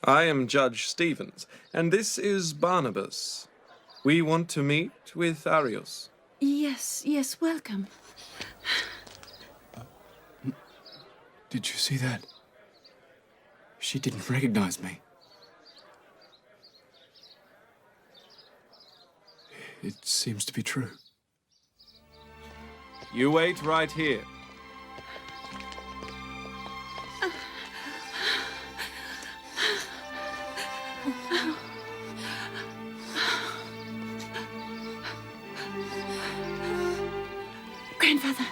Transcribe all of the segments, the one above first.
I am Judge Stevens, and this is Barnabas. We want to meet with Arius. Yes, welcome. Did you see that? She didn't recognize me. It seems to be true. You wait right here. Grandfather.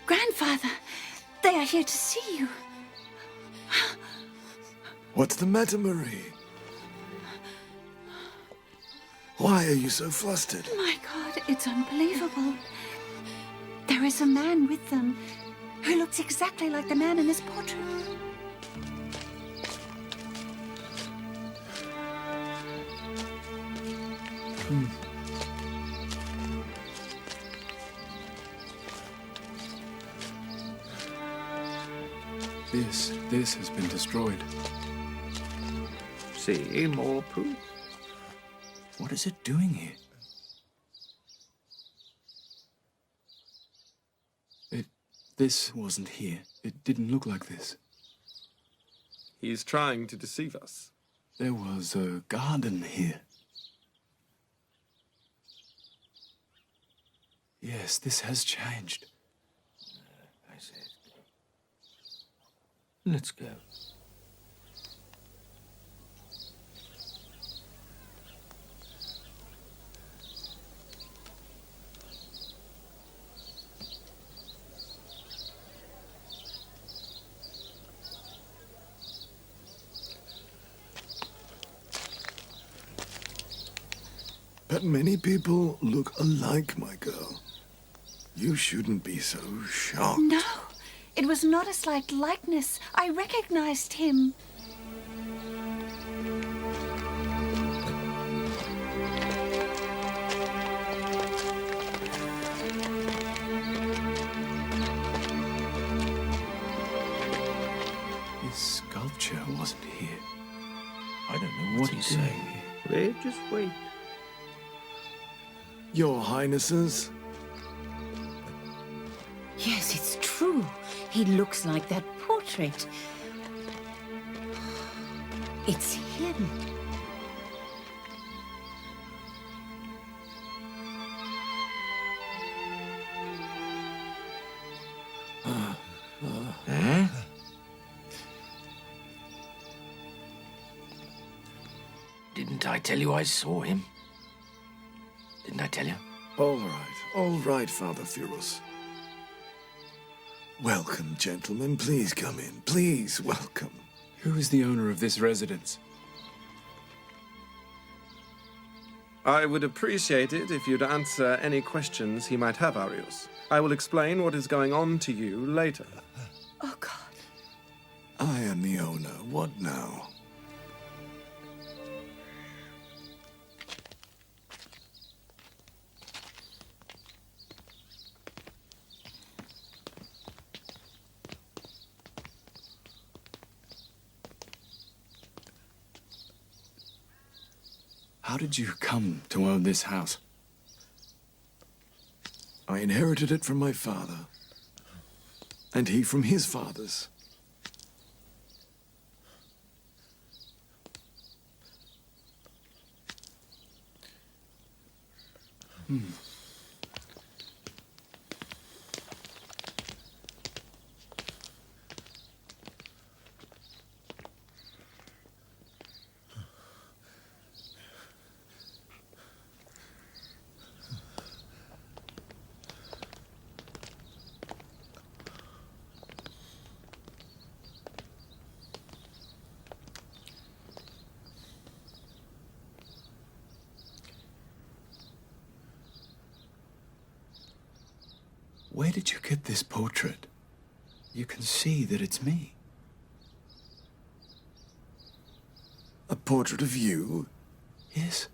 Grandfather, they are here to see you. What's the matter, Marie? Why are you so flustered? My God, it's unbelievable. There is a man with them who looks exactly like the man in this portrait. This has been destroyed. See, more proof. What is it doing here? This wasn't here. It didn't look like this. He's trying to deceive us. There was a garden here. Yes, this has changed. I see. Let's go. But many people look alike, my girl. You shouldn't be so shocked. No, it was not a slight likeness. I recognized him. This sculpture wasn't here. I don't know what he's saying. Wait, just wait. Your Highnesses? Yes, it's true. He looks like that portrait. It's him. Huh? Didn't I tell you I saw him? Didn't I tell you? All right, Father Furus. Welcome, gentlemen. Please come in. Please, welcome. Who is the owner of this residence? I would appreciate it if you'd answer any questions he might have, Arius. I will explain what is going on to you later. Oh, God. I am the owner. What now? How did you come to own this house? I inherited it from my father, and he from his father's. Where did you get this portrait? You can see that it's me. A portrait of you? Yes.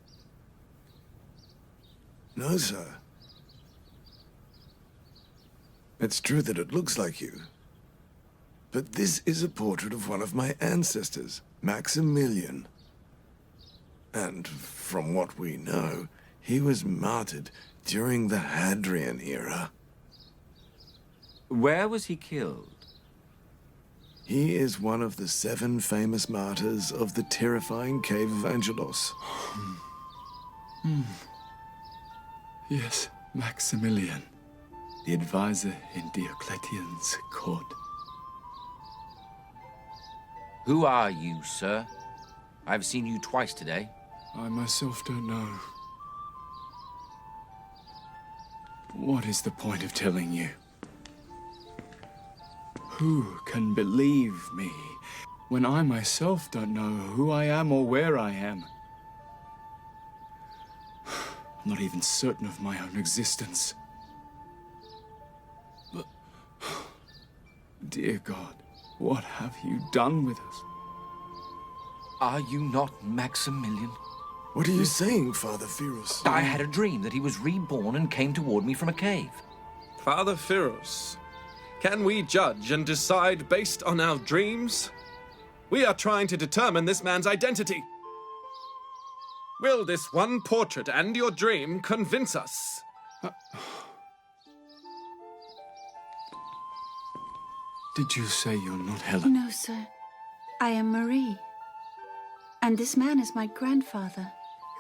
No, sir. It's true that it looks like you. But this is a portrait of one of my ancestors, Maximilian. And from what we know, he was martyred during the Hadrian era. Where was he killed? He is one of the 7 famous martyrs of the terrifying Kehf of Angelos. Yes, Maximilian, the advisor in Diocletian's court. Who are you, sir? I've seen you twice today. I myself don't know. What is the point of telling you? Who can believe me when I myself don't know who I am or where I am? I'm not even certain of my own existence. But, dear God, what have you done with us? Are you not Maximilian? What are you saying, Father Firos? I had a dream that he was reborn and came toward me from a cave. Father Firos, can we judge and decide based on our dreams? We are trying to determine this man's identity. Will this one portrait and your dream convince us? Did you say you're not Helen? No, sir. I am Marie. And this man is my grandfather.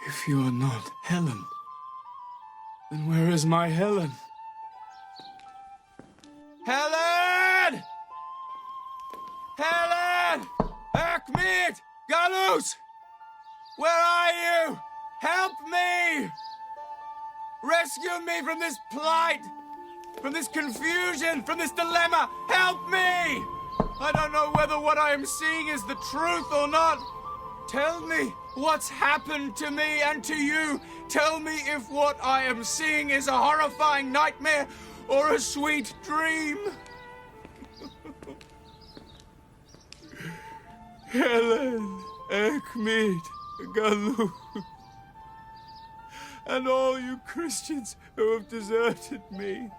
If you are not Helen, then where is my Helen? Helen! Helen! Ahmed! Galus! Where are you? Help me! Rescue me from this plight! From this confusion! From this dilemma! Help me! I don't know whether what I am seeing is the truth or not. Tell me what's happened to me and to you. Tell me if what I am seeing is a horrifying nightmare or a sweet dream. Helen, Ahmed, Galus, and all you Christians who have deserted me.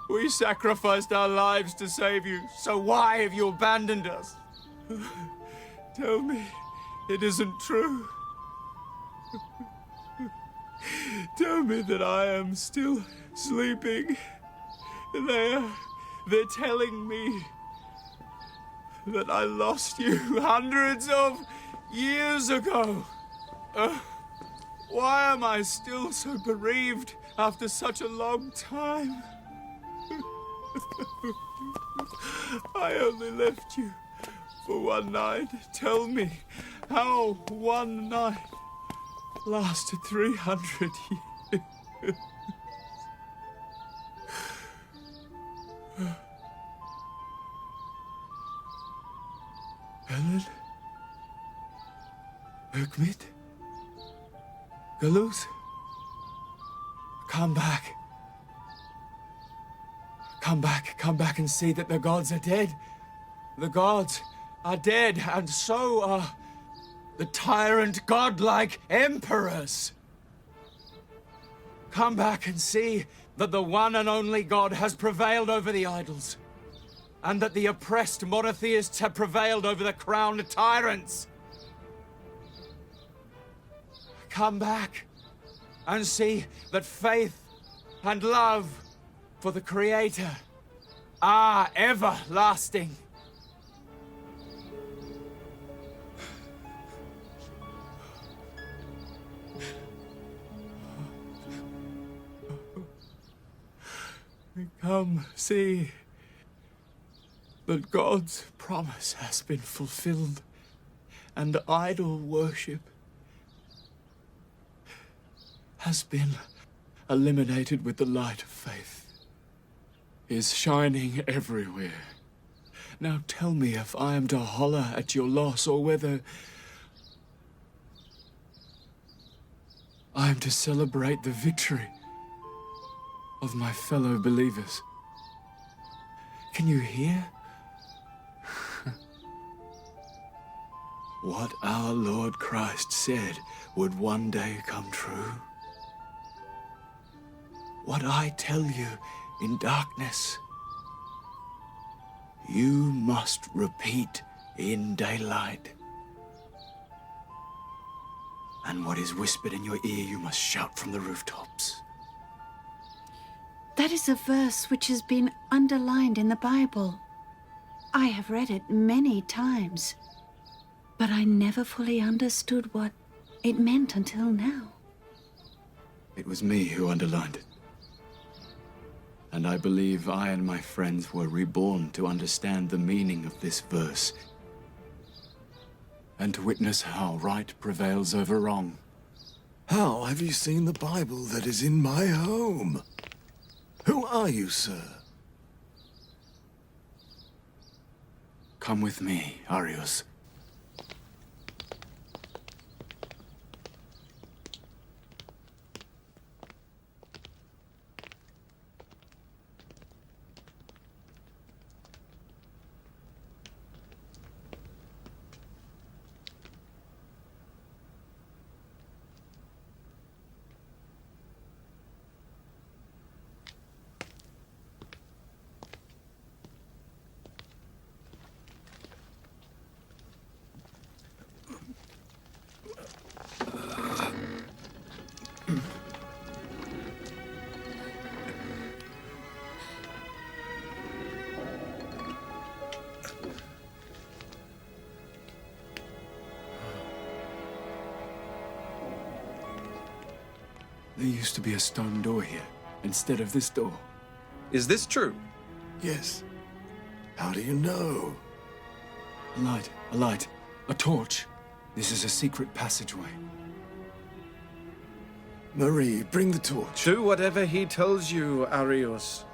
We sacrificed our lives to save you, so why have you abandoned us? Tell me it isn't true. Tell me that I am still sleeping. They're telling me that I lost you hundreds of years ago. Why am I still so bereaved after such a long time? I only left you for one night. Tell me how one night lasted 300 years. Helen? Ahmed? Galus? Come back. Come back and see that the gods are dead. The gods are dead, and so are the tyrant godlike emperors. Come back and see that the one and only God has prevailed over the idols, and that the oppressed monotheists have prevailed over the crowned tyrants. Come back and see that faith and love for the Creator are everlasting. Come, see that God's promise has been fulfilled, and idol worship has been eliminated with the light of faith. Is shining everywhere. Now tell me if I am to holler at your loss, or whether I am to celebrate the victory of my fellow believers. Can you hear? What our Lord Christ said would one day come true. What I tell you in darkness, You must repeat in daylight. And what is whispered in your ear, you must shout from the rooftops. That is a verse which has been underlined in the Bible. I have read it many times, but I never fully understood what it meant until now. It was me who underlined it. And I believe I and my friends were reborn to understand the meaning of this verse and to witness how right prevails over wrong. How have you seen the Bible that is in my home? Who are you, sir? Come with me, Arius. There used to be a stone door here, instead of this door. Is this true? Yes. How do you know? A light, a torch. This is a secret passageway. Marie, bring the torch. Do whatever he tells you, Arius.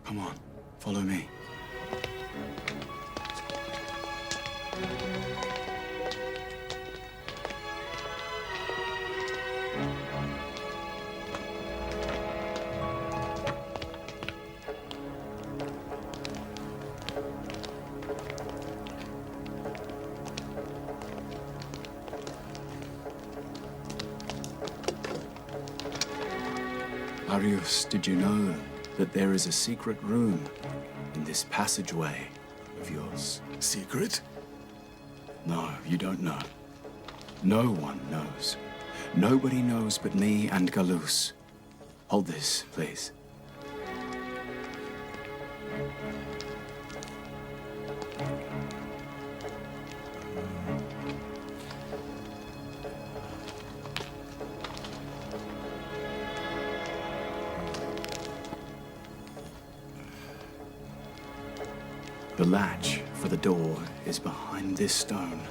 Come on, follow me. Arius, did you know that there is a secret room in this passageway of yours? Secret? No, you don't know. No one knows. Nobody knows but me and Galus. Hold this, please. The latch for the door is behind this stone.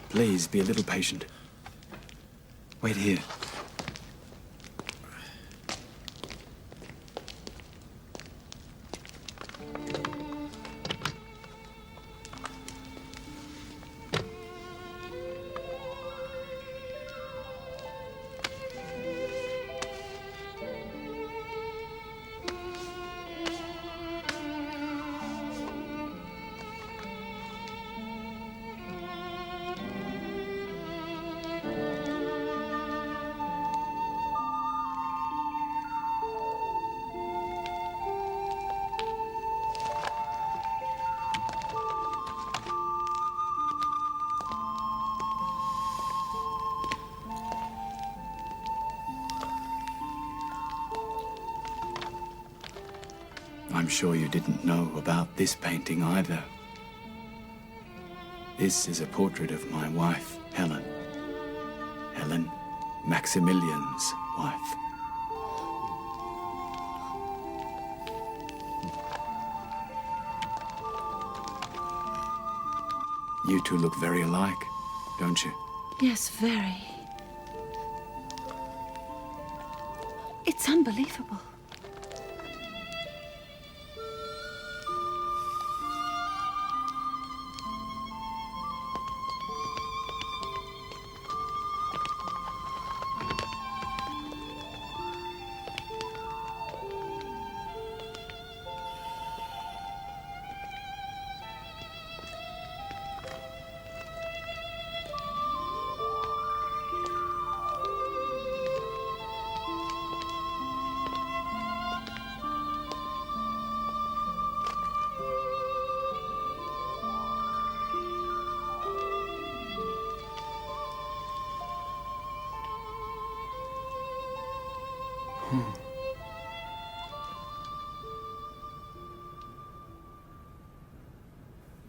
Please be a little patient. Wait here. I'm sure you didn't know about this painting either. This is a portrait of my wife, Helen. Helen, Maximilian's wife. You two look very alike, don't you? Yes, very. It's unbelievable.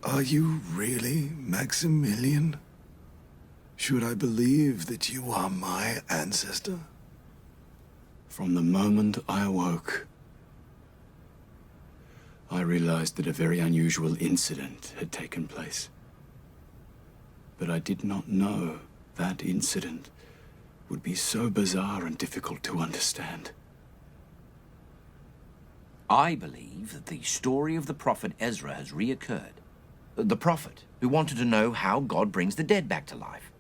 Are you really Maximilian? Should I believe that you are my ancestor? From the moment I awoke, I realized that a very unusual incident had taken place. But I did not know that incident would be so bizarre and difficult to understand. I believe that the story of the prophet Ezra has reoccurred. The prophet who wanted to know how God brings the dead back to life.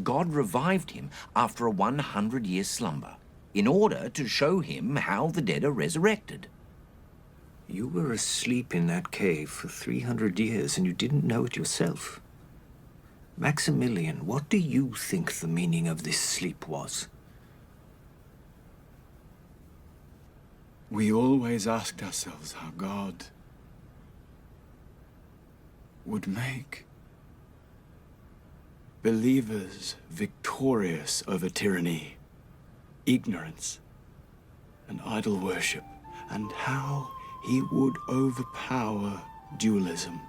God revived him after a 100-year slumber in order to show him how the dead are resurrected. You were asleep in that cave for 300 years and you didn't know it yourself. Maximilian, what do you think the meaning of this sleep was? We always asked ourselves how God would make believers victorious over tyranny, ignorance, and idol worship, and how he would overpower dualism.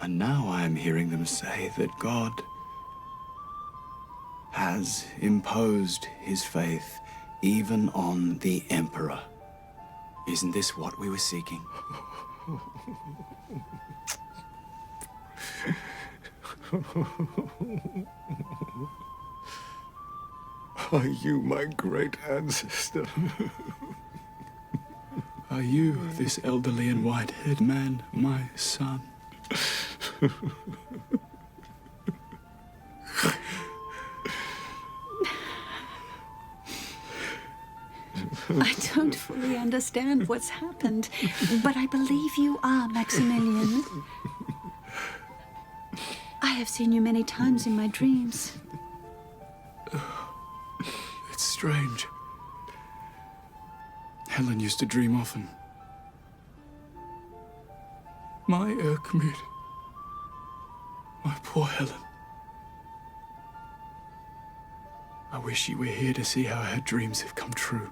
And now I am hearing them say that God has imposed his faith even on the Emperor. Isn't this what we were seeking? Are you my great ancestor? Are you, this elderly and white-haired man, my son? I don't fully understand what's happened, but I believe you are Maximilian. I have seen you many times in my dreams. It's strange. Helen used to dream often. My Erkmut. My poor Helen. I wish you were here to see how her dreams have come true.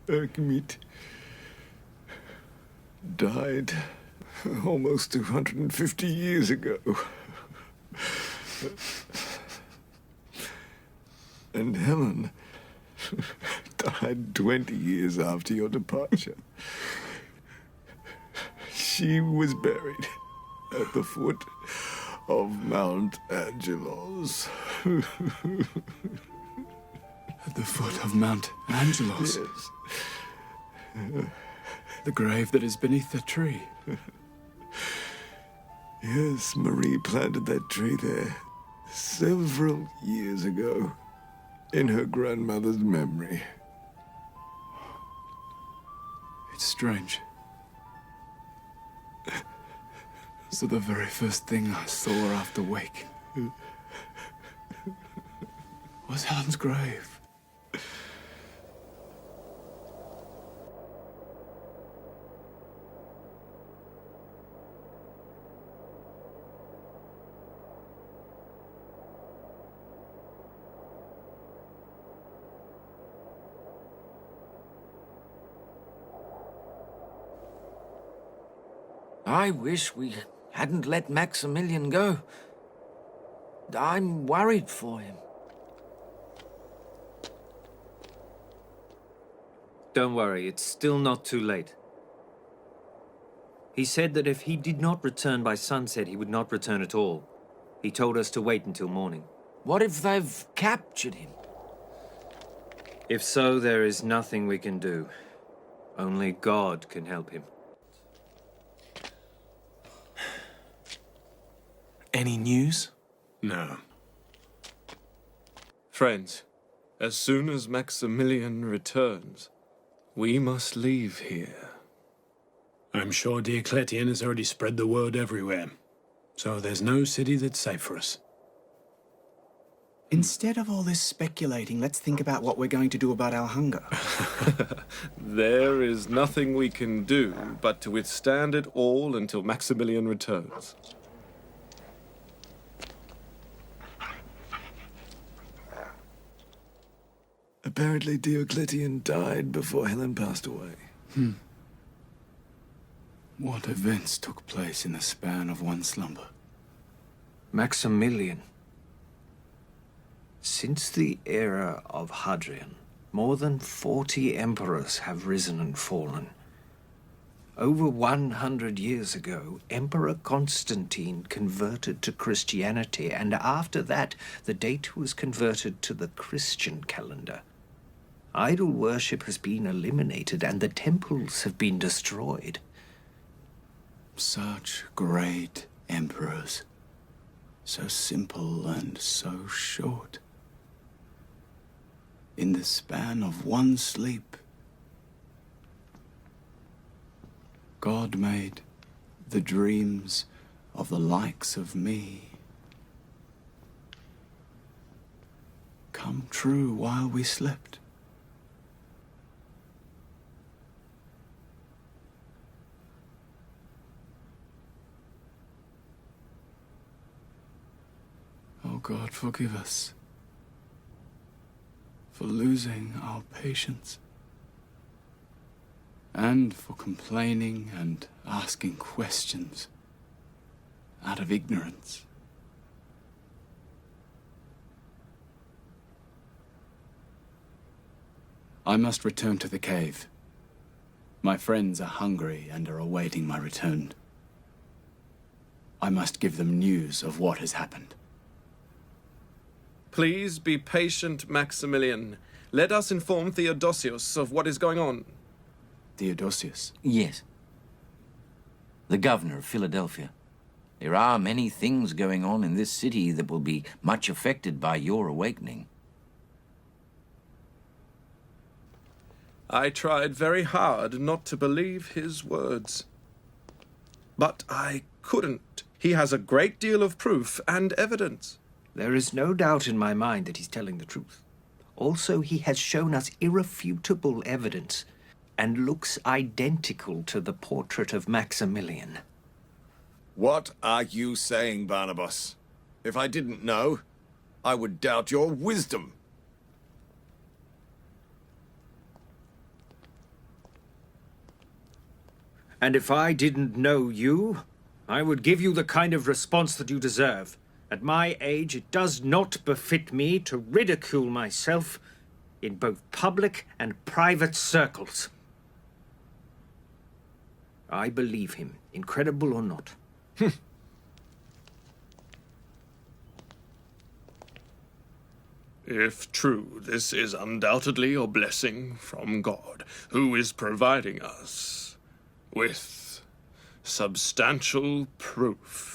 Erkmut died almost 250 years ago. And Helen died 20 years after your departure. She was buried at the foot of Mount Angelos. At the foot of Mount Angelos? Yes. The grave that is beneath the tree. Yes, Marie planted that tree there several years ago in her grandmother's memory. It's strange. So the very first thing I saw after waking was Helen's grave. I wish we hadn't let Maximilian go. I'm worried for him. Don't worry, it's still not too late. He said that if he did not return by sunset, he would not return at all. He told us to wait until morning. What if they've captured him? If so, there is nothing we can do. Only God can help him. Any news? No. Friends, as soon as Maximilian returns, we must leave here. I'm sure Diocletian has already spread the word everywhere, so there's no city that's safe for us. Instead of all this speculating, let's think about what we're going to do about our hunger. There is nothing we can do but to withstand it all until Maximilian returns. Apparently Diocletian died before Helen passed away. What events took place in the span of one slumber? Maximilian. Since the era of Hadrian, more than 40 emperors have risen and fallen. Over 100 years ago, Emperor Constantine converted to Christianity, and after that, the date was converted to the Christian calendar. Idol worship has been eliminated, and the temples have been destroyed. Such great emperors. So simple and so short. In the span of one sleep, God made the dreams of the likes of me come true while we slept. Oh God, forgive us for losing our patience and for complaining and asking questions out of ignorance. I must return to the cave. My friends are hungry and are awaiting my return. I must give them news of what has happened. Please be patient, Maximilian. Let us inform Theodosius of what is going on. Theodosius? Yes. The governor of Philadelphia. There are many things going on in this city that will be much affected by your awakening. I tried very hard not to believe his words. But I couldn't. He has a great deal of proof and evidence. There is no doubt in my mind that he's telling the truth. Also, he has shown us irrefutable evidence and looks identical to the portrait of Maximilian. What are you saying, Barnabas? If I didn't know, I would doubt your wisdom. And if I didn't know you, I would give you the kind of response that you deserve. At my age, it does not befit me to ridicule myself in both public and private circles. I believe him, incredible or not. If true, this is undoubtedly a blessing from God, who is providing us with substantial proof.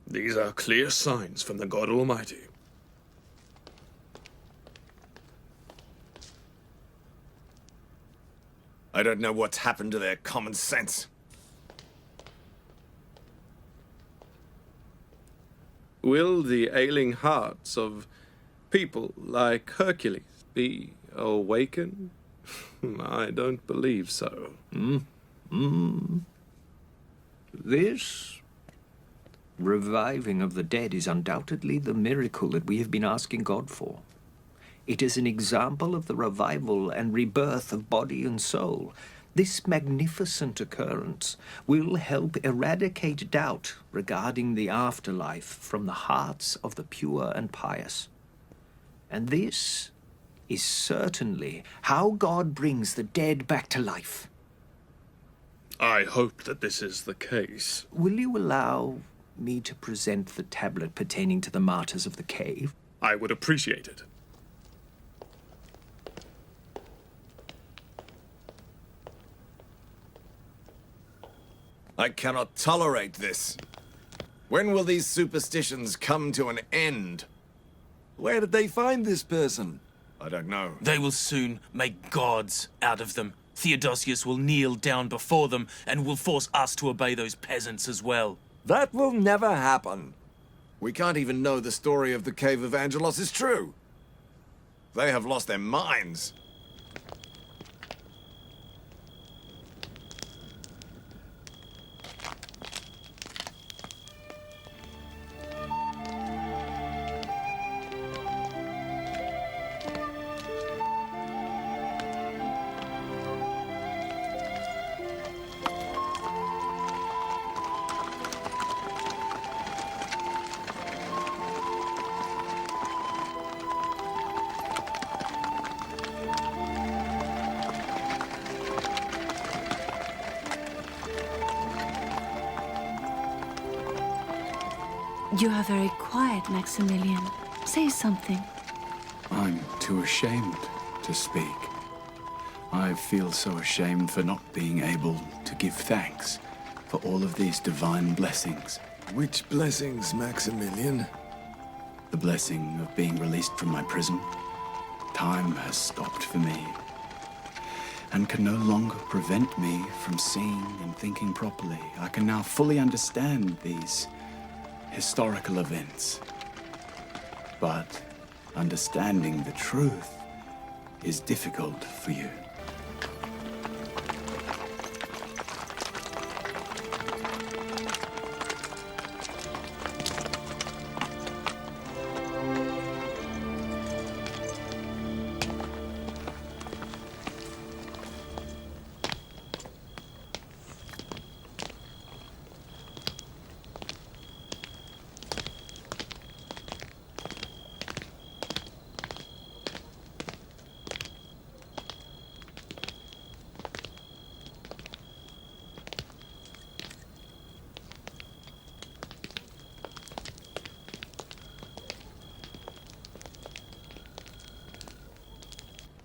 These are clear signs from the God Almighty. I don't know what's happened to their common sense. Will the ailing hearts of people like Hercules be awakened? I don't believe so. This reviving of the dead is undoubtedly the miracle that we have been asking God for. It is an example of the revival and rebirth of body and soul. This magnificent occurrence will help eradicate doubt regarding the afterlife from the hearts of the pure and pious. And this is certainly how God brings the dead back to life. I hope that this is the case. Will you allow me to present the tablet pertaining to the martyrs of the cave? I would appreciate it. I cannot tolerate this. When will these superstitions come to an end? Where did they find this person? I don't know. They will soon make gods out of them. Theodosius will kneel down before them and will force us to obey those peasants as well. That will never happen. We can't even know the story of the Kehf of Angelos is true. They have lost their minds. You are very quiet, Maximilian. Say something. I'm too ashamed to speak. I feel so ashamed for not being able to give thanks for all of these divine blessings. Which blessings, Maximilian? The blessing of being released from my prison. Time has stopped for me and can no longer prevent me from seeing and thinking properly. I can now fully understand these historical events. But understanding the truth is difficult for you.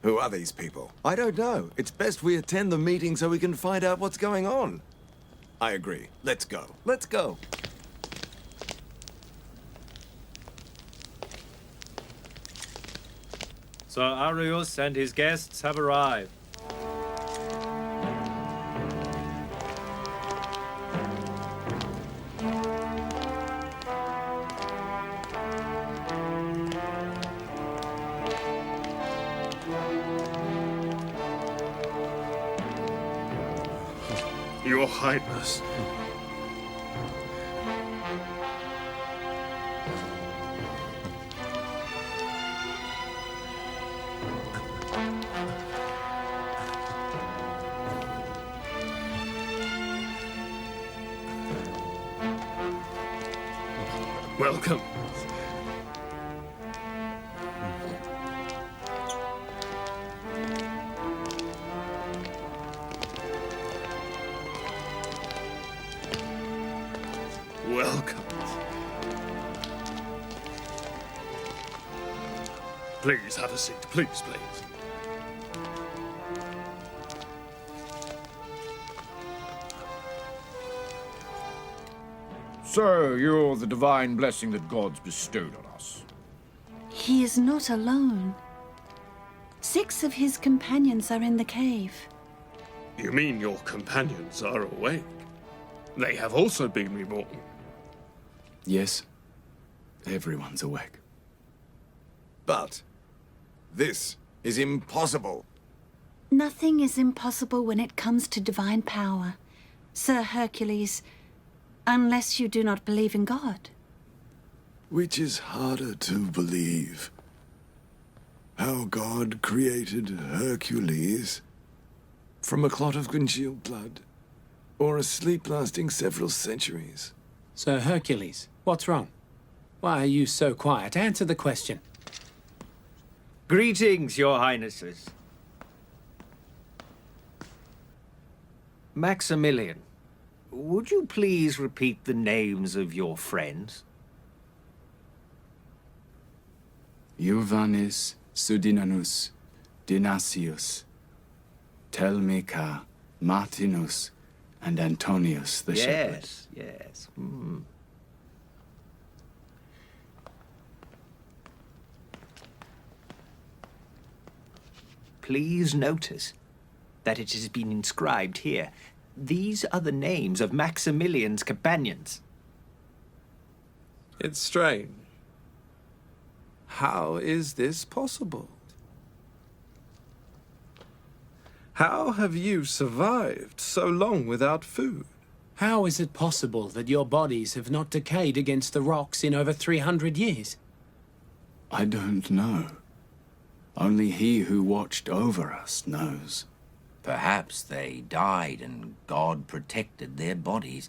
Who are these people? I don't know. It's best we attend the meeting so we can find out what's going on. I agree. Let's go. Let's go. Sir Arius and his guests have arrived. Your Highness. Welcome. Welcome. Please have a seat. Please, please. So, you're the divine blessing that God's bestowed on us. He is not alone. 6 of his companions are in the cave. You mean your companions are awake? They have also been reborn. Yes, everyone's awake. But this is impossible. Nothing is impossible when it comes to divine power, Sir Hercules, unless you do not believe in God. Which is harder to believe? How God created Hercules, from a clot of congealed blood, or a sleep lasting several centuries. Sir Hercules, what's wrong? Why are you so quiet? Answer the question. Greetings, your highnesses. Maximilian, would you please repeat the names of your friends? Iovanis, Sudinanus, Dinasius, Telmica, Martinus, and Antonius the shepherd. Yes. Please notice that it has been inscribed here. These are the names of Maximilian's companions. It's strange. How is this possible? How have you survived so long without food? How is it possible that your bodies have not decayed against the rocks in over 300 years? I don't know. Only he who watched over us knows. Perhaps they died and God protected their bodies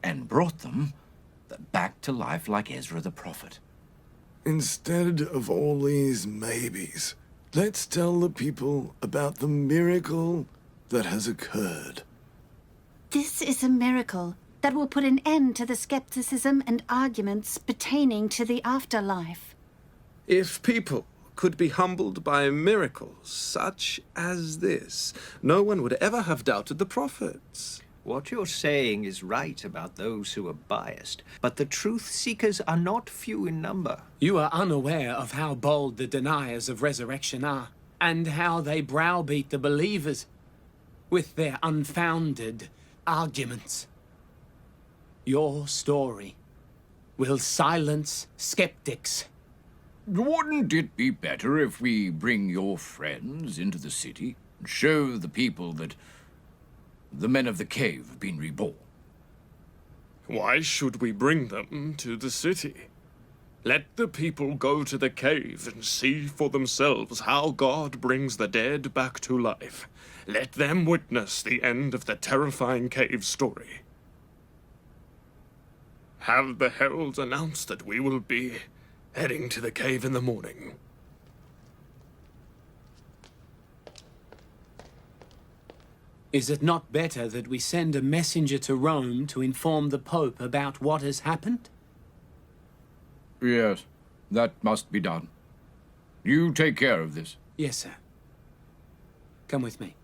and brought them back to life like Ezra the prophet. Instead of all these maybes, let's tell the people about the miracle that has occurred. This is a miracle that will put an end to the skepticism and arguments pertaining to the afterlife. If people could be humbled by miracles such as this, no one would ever have doubted the prophets. What you're saying is right about those who are biased, but the truth-seekers are not few in number. You are unaware of how bold the deniers of resurrection are, and how they browbeat the believers with their unfounded arguments. Your story will silence skeptics. Wouldn't it be better if we bring your friends into the city and show the people that the men of the cave have been reborn? Why should we bring them to the city? Let the people go to the cave and see for themselves how God brings the dead back to life. Let them witness the end of the terrifying cave story. Have the heralds announce that we will be heading to the cave in the morning. Is it not better that we send a messenger to Rome to inform the Pope about what has happened? Yes, that must be done. You take care of this. Yes, sir. Come with me.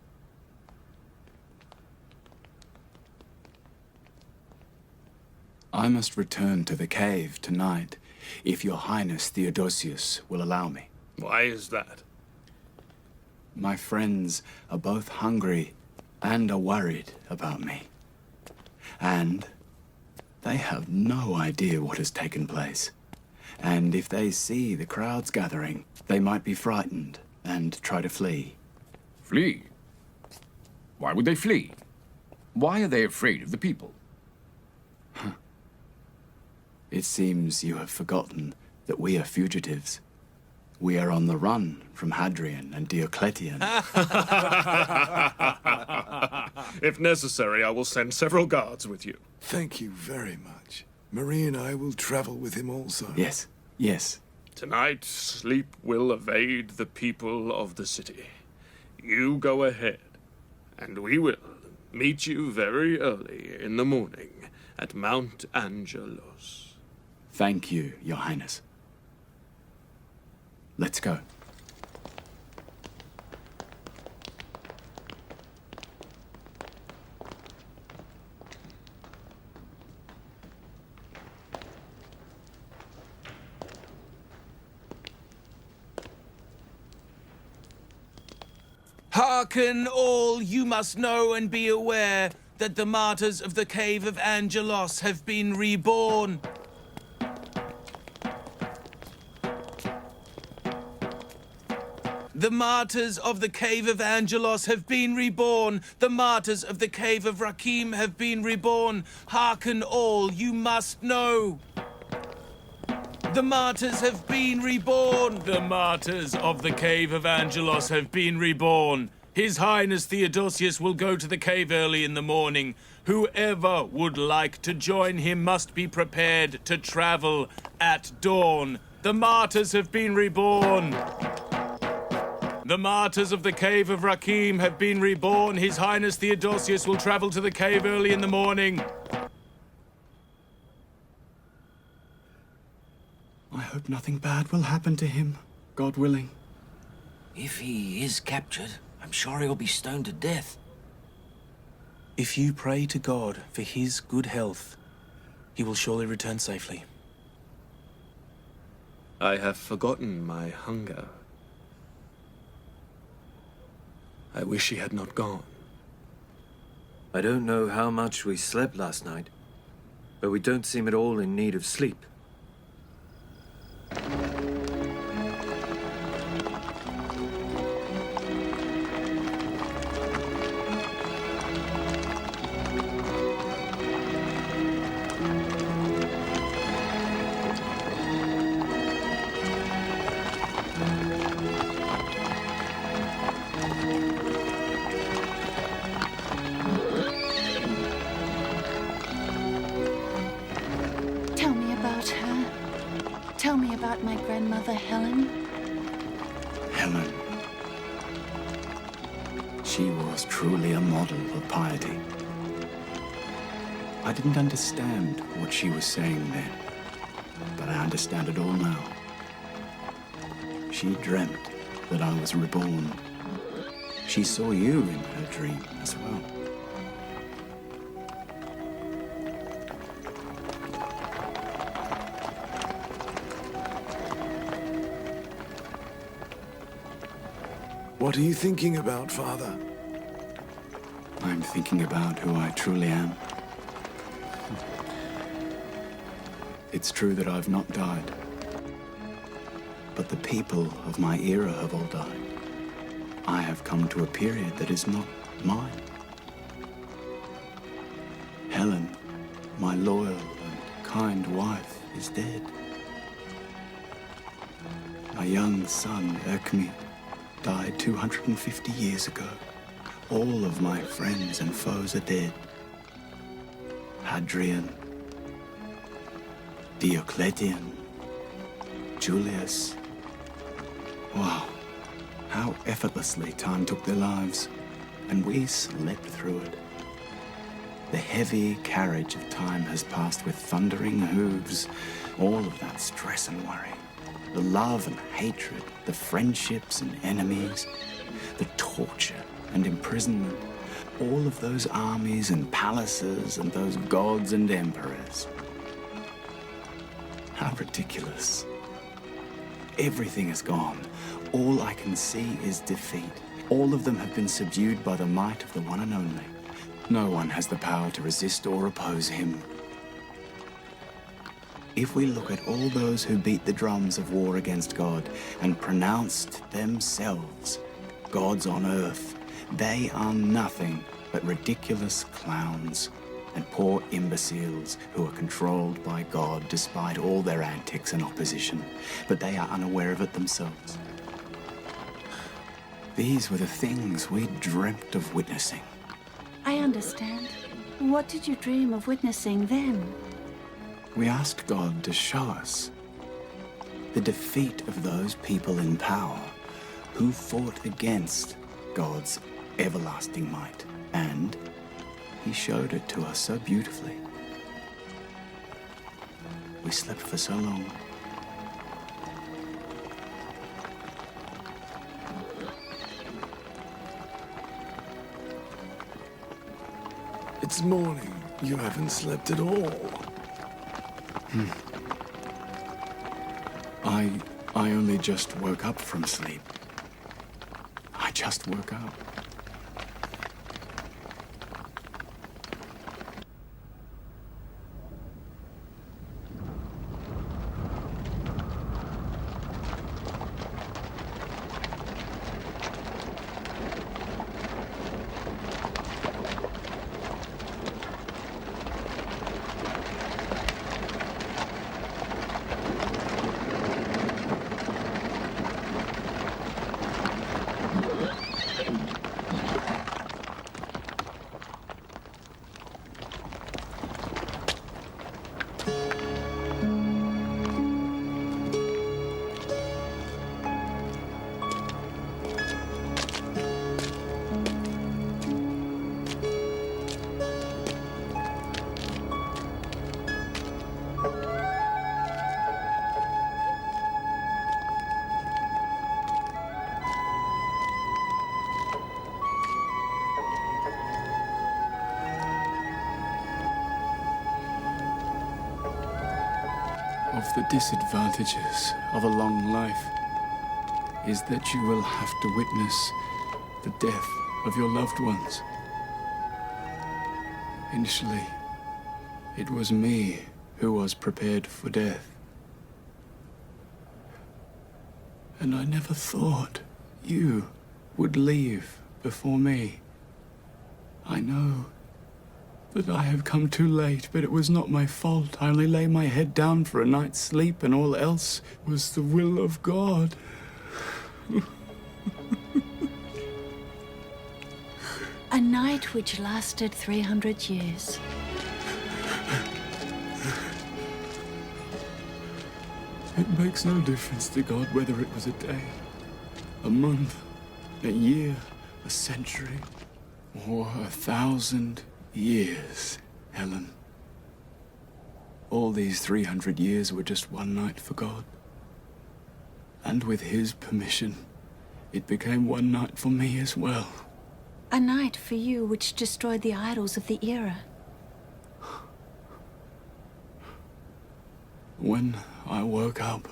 I must return to the cave tonight, if your Highness Theodosius will allow me. Why is that? My friends are both hungry and are worried about me. And they have no idea what has taken place. And if they see the crowds gathering, they might be frightened and try to flee. Flee? Why would they flee? Why are they afraid of the people? It seems you have forgotten that we are fugitives. We are on the run from Hadrian and Diocletian. If necessary, I will send several guards with you. Thank you very much. Marie and I will travel with him also. Yes. Tonight, sleep will evade the people of the city. You go ahead, and we will meet you very early in the morning at Mount Angelos. Thank you, Your Highness. Let's go. Hearken all, you must know and be aware that the martyrs of the Cave of Angelos have been reborn. The martyrs of the Cave of Angelos have been reborn. The martyrs of the Cave of Rakim have been reborn. Hearken all, you must know. The martyrs have been reborn. The martyrs of the Cave of Angelos have been reborn. His Highness Theodosius will go to the cave early in the morning. Whoever would like to join him must be prepared to travel at dawn. The martyrs have been reborn. The martyrs of the Cave of Rakim have been reborn. His Highness Theodosius will travel to the cave early in the morning. I hope nothing bad will happen to him, God willing. If he is captured, I'm sure he'll be stoned to death. If you pray to God for his good health, he will surely return safely. I have forgotten my hunger. I wish he had not gone. I don't know how much we slept last night, but we don't seem at all in need of sleep. Tell me about her. Tell me about my grandmother, Helen. Helen. She was truly a model of piety. I didn't understand what she was saying then, but I understand it all now. She dreamt that I was reborn. She saw you in her dream as well. What are you thinking about, Father? I'm thinking about who I truly am. It's true that I've not died, but the people of my era have all died. I have come to a period that is not mine. Helen, my loyal and kind wife, is dead. My young son, Erkmi, died 250 years ago. All of my friends and foes are dead. Hadrian, Diocletian, Julius. Wow, how effortlessly time took their lives, and we slept through it. The heavy carriage of time has passed with thundering hooves, all of that stress and worry. The love and hatred, the friendships and enemies, the torture and imprisonment, all of those armies and palaces and those gods and emperors. How ridiculous. Everything is gone. All I can see is defeat. All of them have been subdued by the might of the one and only. No one has the power to resist or oppose him. If we look at all those who beat the drums of war against God and pronounced themselves gods on earth, they are nothing but ridiculous clowns and poor imbeciles who are controlled by God despite all their antics and opposition, but they are unaware of it themselves. These were the things we dreamt of witnessing. I understand. What did you dream of witnessing then? We asked God to show us the defeat of those people in power who fought against God's everlasting might, and he showed it to us so beautifully. We slept for so long. It's morning. You haven't slept at all. I only just woke up from sleep. I just woke up. the disadvantages of a long life is that you will have to witness the death of your loved ones. Initially, it was me who was prepared for death. And I never thought you would leave before me. I know that I have come too late, but it was not my fault. I only lay my head down for a night's sleep, and all else was the will of God. A night which lasted 300 years. It makes no difference to God whether it was a day, a month, a year, a century, or 1,000 years, Helen. All these 300 years were just one night for God. And with his permission, it became one night for me as well. A night for you which destroyed the idols of the era. When I woke up,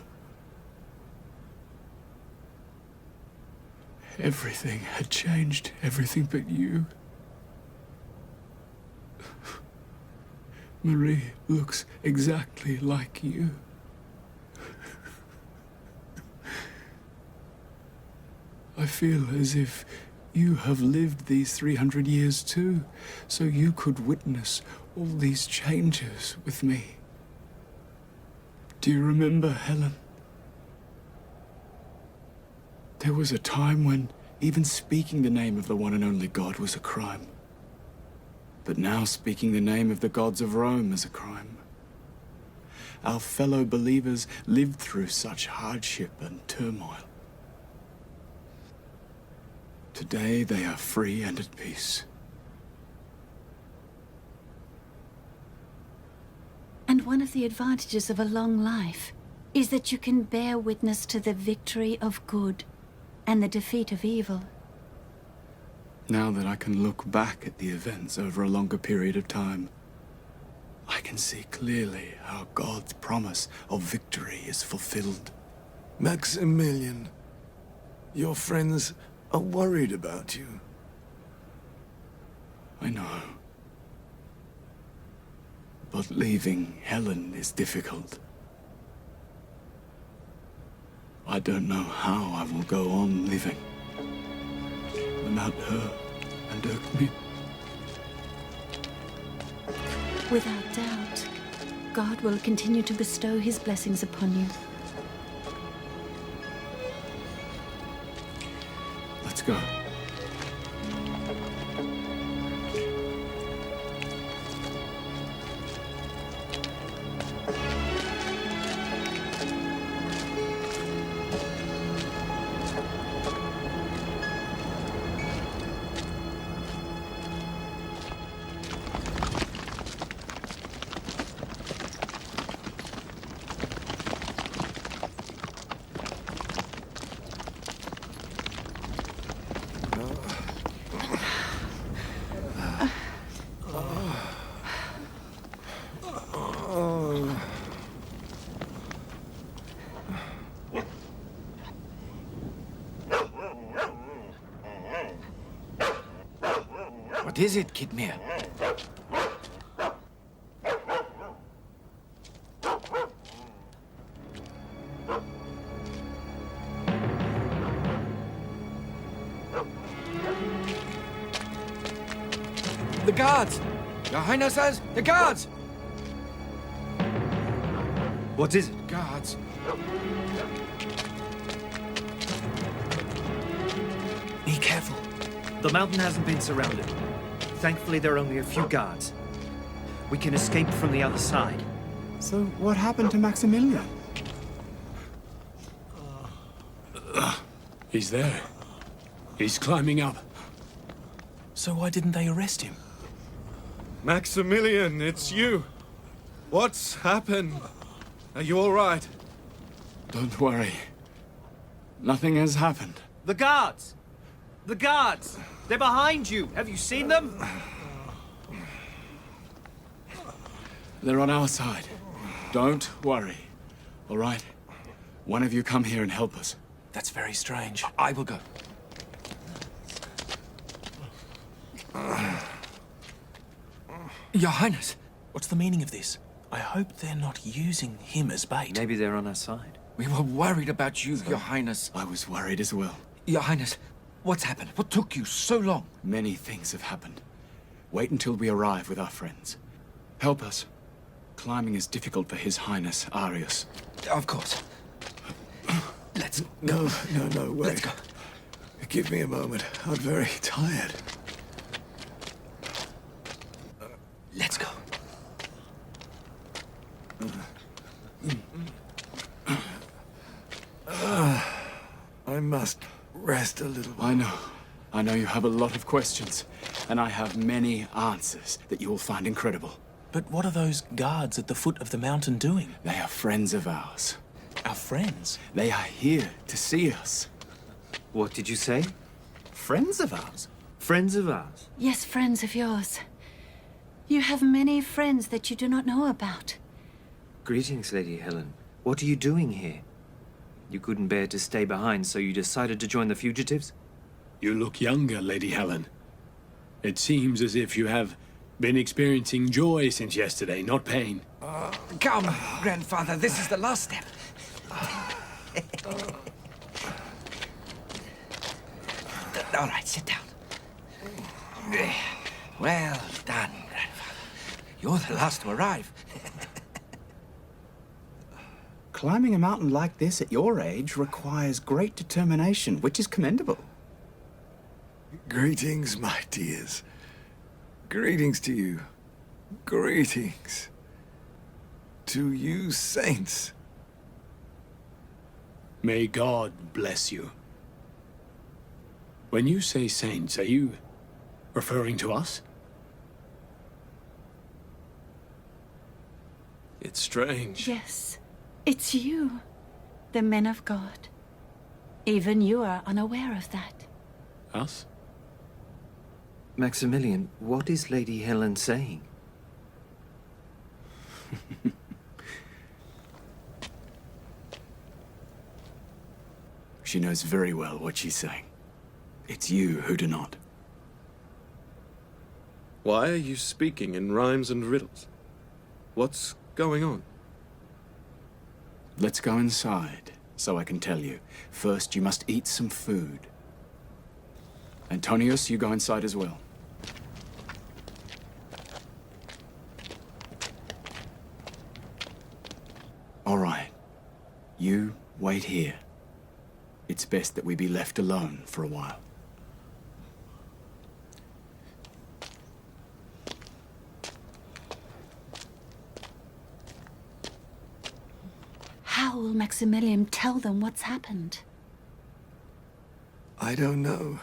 everything had changed, everything but you. Marie looks exactly like you. I feel as if you have lived these 300 years too, so you could witness all these changes with me. Do you remember, Helen? There was a time when even speaking the name of the one and only God was a crime. But now speaking the name of the gods of Rome is a crime. Our fellow believers lived through such hardship and turmoil. Today they are free and at peace. And one of the advantages of a long life is that you can bear witness to the victory of good and the defeat of evil. Now that I can look back at the events over a longer period of time, I can see clearly how God's promise of victory is fulfilled. Maximilian, your friends are worried about you. I know. But leaving Helen is difficult. I don't know how I will go on living without her and Erkmit. Without doubt, God will continue to bestow his blessings upon you. Let's go. What is it, Kidmere? The guards! Your Highnesses, the guards! What is it? Guards. Be careful. The mountain hasn't been surrounded. Thankfully, there are only a few guards. We can escape from the other side. So what happened to Maximilian? He's there. He's climbing up. So why didn't they arrest him? Maximilian, it's you. What's happened? Are you all right? Don't worry. Nothing has happened. The guards! The guards! They're behind you! Have you seen them? They're on our side. Don't worry. All right. One of you come here and help us. That's very strange. I will go. Your Highness. What's the meaning of this? I hope they're not using him as bait. Maybe they're on our side. We were worried about you, Your Highness. I was worried as well. Your Highness, what's happened? What took you so long? Many things have happened. Wait until we arrive with our friends. Help us. Climbing is difficult for His Highness Arius. Of course. Let's go. No, wait. Let's go. Give me a moment. I'm very tired. Let's go. I must rest a little. I know you have a lot of questions, and I have many answers that you will find incredible. But what are those guards at the foot of the mountain doing? They are friends of ours. Our friends? They are here to see us. What did you say? Friends of ours? Friends of ours? Yes, friends of yours. You have many friends that you do not know about. Greetings, Lady Helen. What are you doing here? You couldn't bear to stay behind, so you decided to join the fugitives? You look younger, Lady Helen. It seems as if you have been experiencing joy since yesterday, not pain. Come, Grandfather, this is the last step. All right, sit down. Well done, Grandfather. You're the last to arrive. Climbing a mountain like this at your age requires great determination, which is commendable. Greetings, my dears. Greetings to you. Greetings. To you, saints. May God bless you. When you say saints, are you referring to us? It's strange. Yes, it's you, the men of God. Even you are unaware of that. Us? Maximilian, what is Lady Helen saying? She knows very well what she's saying. It's you who do not. Why are you speaking in rhymes and riddles? What's going on? Let's go inside, so I can tell you. First, you must eat some food. Antonius, you go inside as well. All right. You wait here. It's best that we be left alone for a while. How will Maximilian tell them what's happened? I don't know.